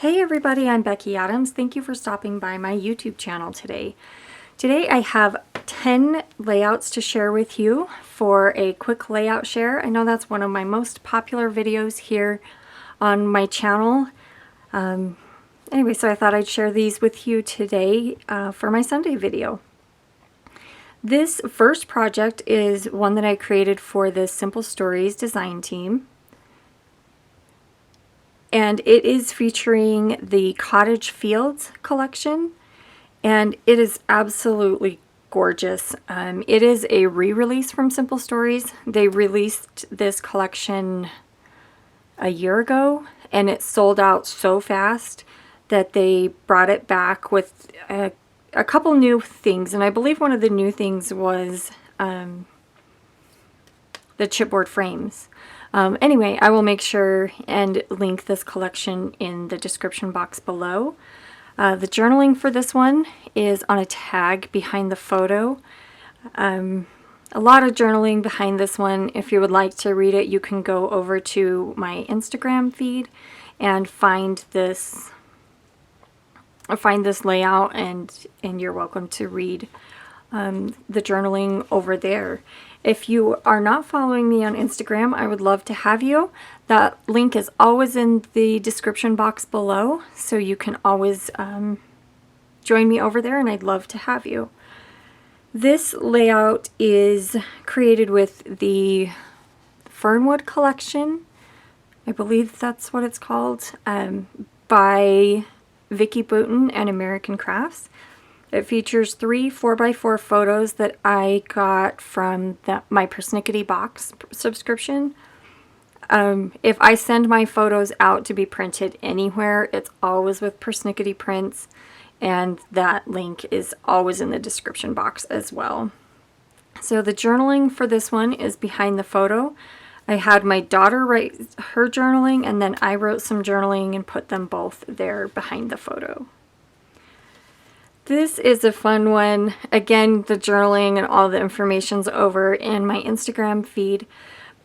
Hey everybody, I'm Becky Adams. Thank you for stopping by my YouTube channel today. Today I have 10 layouts to share with you for a quick layout share. I know that's one of my most popular videos here on my channel. Anyway, so I thought I'd share these with you today for my Sunday video. This first project is one that I created for the Simple Stories design team. And it is featuring the Cottage Fields collection, and it is absolutely gorgeous. It is a re-release from Simple Stories. They released this collection a year ago, and it sold out so fast that they brought it back with a couple new things. And I believe one of the new things was the chipboard frames. Anyway, I will make sure and link this collection in the description box below. The journaling for this one is on a tag behind the photo. A lot of journaling behind this one. If you would like to read it, you can go over to my Instagram feed and find this layout, and you're welcome to read the journaling over there. If you are not following me on Instagram, I would love to have you. That link is always in the description box below, so you can always join me over there, and I'd love to have you. This layout is created with the Fernwood collection. I believe that's what it's called, by Becki and American Crafts. It features 3 4x4 photos that I got from my Persnickety box subscription. If I send my photos out to be printed anywhere, it's always with Persnickety prints, and that link is always in the description box as well. So the journaling for this one is behind the photo. I had my daughter write her journaling, and then I wrote some journaling and put them both there behind the photo. This is a fun one. Again, the journaling and all the information's over in my Instagram feed,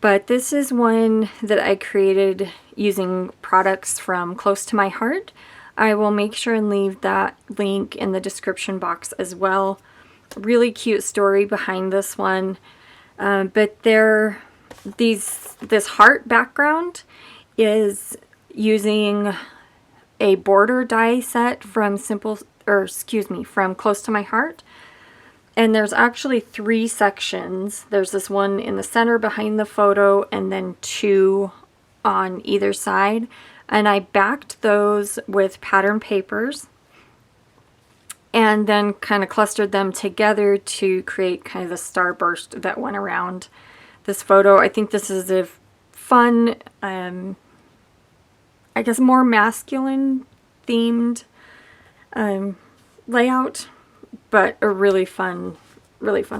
but this is one that I created using products from Close to My Heart. I will make sure and leave that link in the description box as well. Really cute story behind this one, but this heart background is using a border die set from from Close to My Heart. And there's actually 3 sections. There's this one in the center behind the photo, and then 2 on either side. And I backed those with pattern papers and then kind of clustered them together to create kind of the starburst that went around this photo. I think this is a fun, I guess more masculine themed layout, but a really fun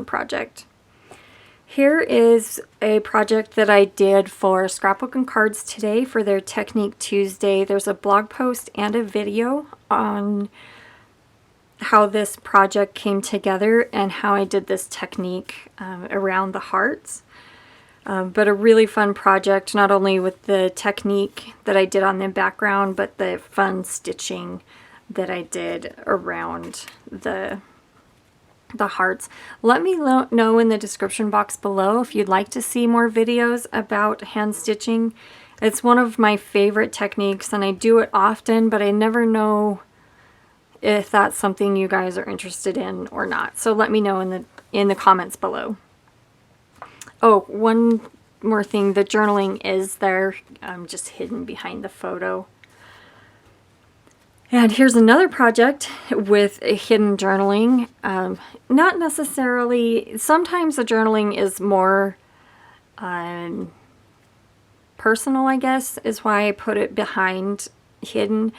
project. Here is a project that I did for Scrapbook and Cards Today for their Technique Tuesday. There's a blog post and a video on how this project came together and how I did this technique around the hearts. But a really fun project, not only with the technique that I did on the background, but the fun stitching that I did around the hearts. Let me know in the description box below if you'd like to see more videos about hand stitching. It's one of my favorite techniques, and I do it often, but I never know if that's something you guys are interested in or not. So let me know in the comments below. Oh, one more thing, the journaling is there, just hidden behind the photo. And here's another project with a hidden journaling. Not necessarily, sometimes the journaling is more personal, I guess, is why I put it behind hidden.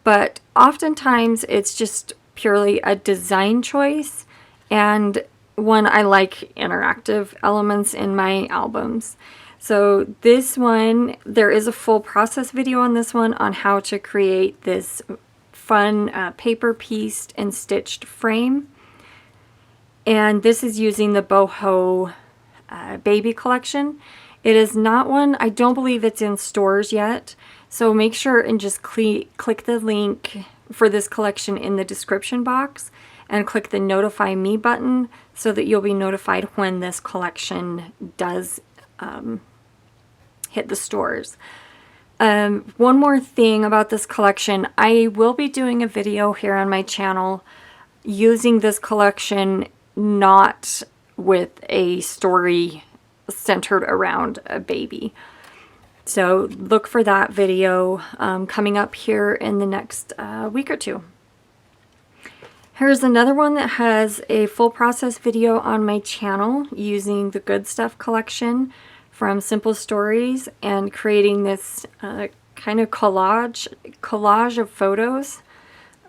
But oftentimes it's just purely a design choice, and one I like interactive elements in my albums. So this one, there is a full process video on this one on how to create this fun paper pieced and stitched frame. And this is using the Boho Baby collection. It is not one, I don't believe it's in stores yet. So make sure and just click the link for this collection in the description box and click the notify me button so that you'll be notified when this collection does hit the stores. One more thing about this collection, I will be doing a video here on my channel using this collection not with a story centered around a baby. So look for that video coming up here in the next week or two. Here's another one that has a full process video on my channel using the Good Stuff collection from Simple Stories and creating this kind of collage of photos.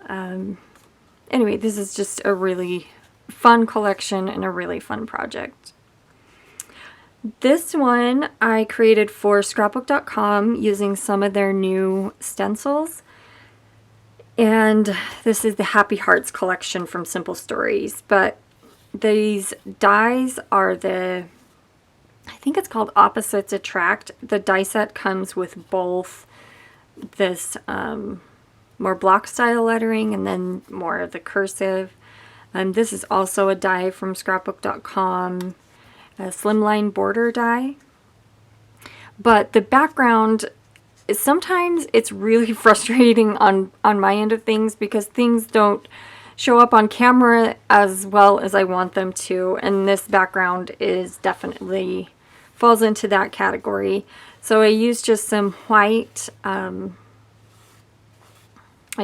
Anyway, this is just a really fun collection and a really fun project. This one I created for scrapbook.com using some of their new stencils. And this is the Happy Hearts collection from Simple Stories. But these dies are the, I think it's called Opposites Attract. The die set comes with both this more block style lettering and then more of the cursive. This is also a die from scrapbook.com, a slimline border die. But the background, sometimes it's really frustrating on my end of things because things don't show up on camera as well as I want them to, and this background is definitely falls into that category. So I used just some white, I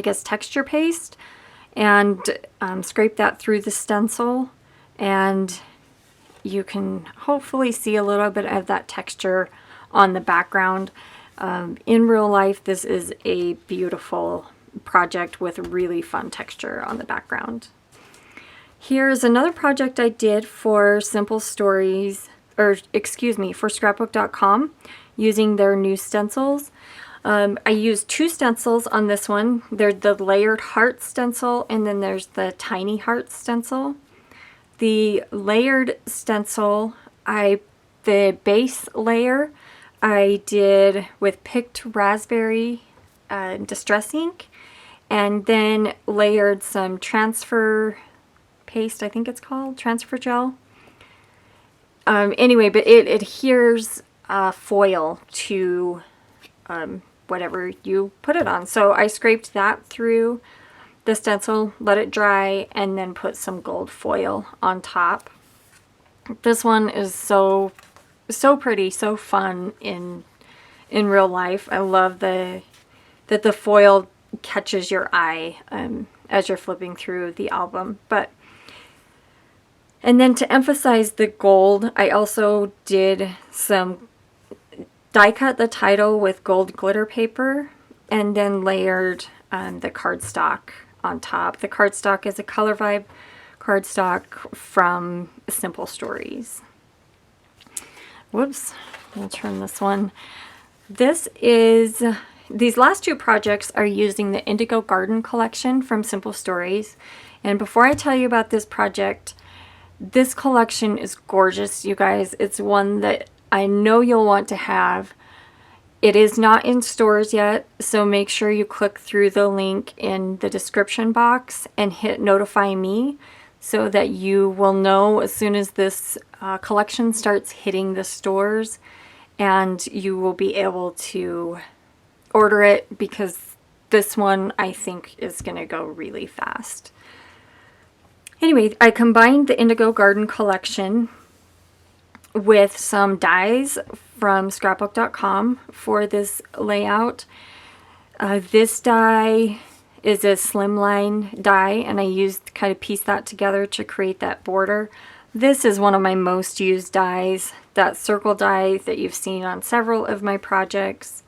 guess texture paste, and scrape that through the stencil, and you can hopefully see a little bit of that texture on the background. In real life, this is a beautiful project with really fun texture on the background. Here's another project I did for Simple Stories, or excuse me, for scrapbook.com using their new stencils. I used two stencils on this one. There's the layered heart stencil and then there's the tiny heart stencil. The layered stencil, the base layer I did with picked raspberry distress ink, and then layered some transfer paste, I think it's called, transfer gel. Anyway, but it adheres foil to whatever you put it on. So I scraped that through the stencil, let it dry, and then put some gold foil on top. This one is so pretty, so fun in real life. I love that the foil catches your eye as you're flipping through the album. And then to emphasize the gold, I also did some die cut the title with gold glitter paper and then layered the cardstock on top. The cardstock is a Color Vibe cardstock from Simple Stories. Whoops, I'll turn this one. These last two projects are using the Indigo Garden collection from Simple Stories. And before I tell you about this project, this collection is gorgeous, you guys. It's one that I know you'll want to have. It is not in stores yet, so make sure you click through the link in the description box and hit notify me so that you will know as soon as this collection starts hitting the stores, and you will be able to order it because this one I think is going to go really fast. Anyway, I combined the Indigo Garden collection with some dies from scrapbook.com for this layout. This die is a slimline die, and I used kind of piece that together to create that border. This is one of my most used dies, that circle die that you've seen on several of my projects.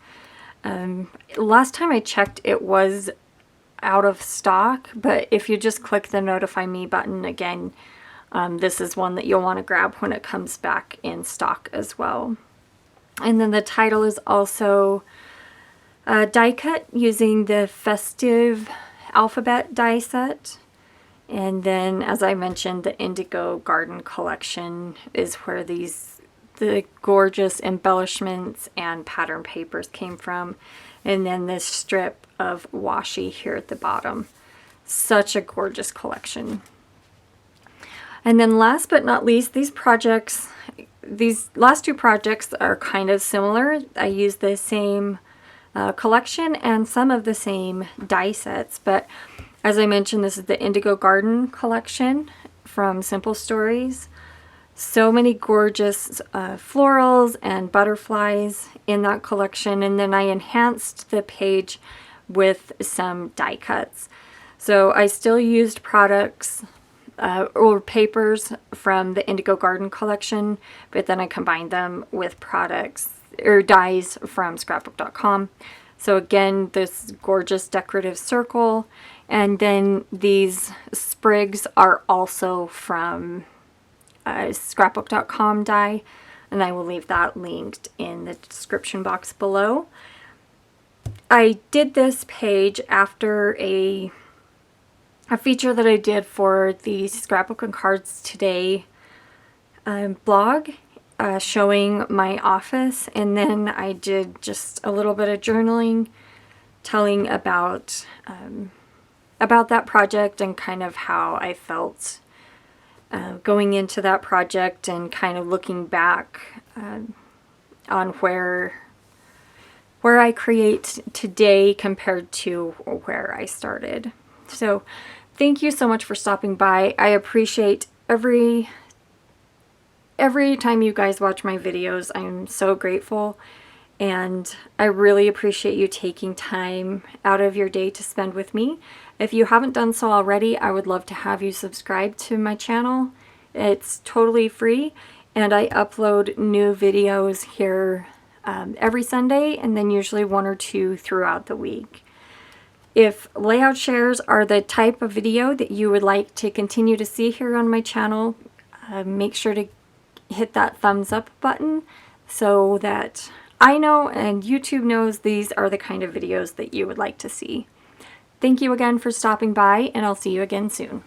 Last time I checked, it was out of stock, but if you just click the notify me button again, this is one that you'll want to grab when it comes back in stock as well. And then the title is also die cut using the Festive Alphabet die set. And then, as I mentioned, the Indigo Garden collection is where the gorgeous embellishments and pattern papers came from. and then this strip of washi here at the bottom. Such a gorgeous collection. And then last but not least, these last two projects are kind of similar. I use the same collection and some of the same die sets, but as I mentioned, this is the Indigo Garden collection from Simple Stories. So many gorgeous florals and butterflies in that collection, and then I enhanced the page with some die cuts. So I still used products or papers from the Indigo Garden collection, but then I combined them with products or dies from scrapbook.com. So again, this gorgeous decorative circle, and then these sprigs are also from scrapbook.com die, and I will leave that linked in the description box below. I did this page after a feature that I did for the Scrapbook and Cards Today blog, showing my office, and then I did just a little bit of journaling telling about that project and kind of how I felt going into that project, and kind of looking back on where I create today compared to where I started. So thank you so much for stopping by. I appreciate every time you guys watch my videos. I'm so grateful, and I really appreciate you taking time out of your day to spend with me. If you haven't done so already, I would love to have you subscribe to my channel. It's totally free, and I upload new videos here every Sunday, and then usually one or two throughout the week. If layout shares are the type of video that you would like to continue to see here on my channel, make sure to hit that thumbs up button so that I know and YouTube knows these are the kind of videos that you would like to see. Thank you again for stopping by, and I'll see you again soon.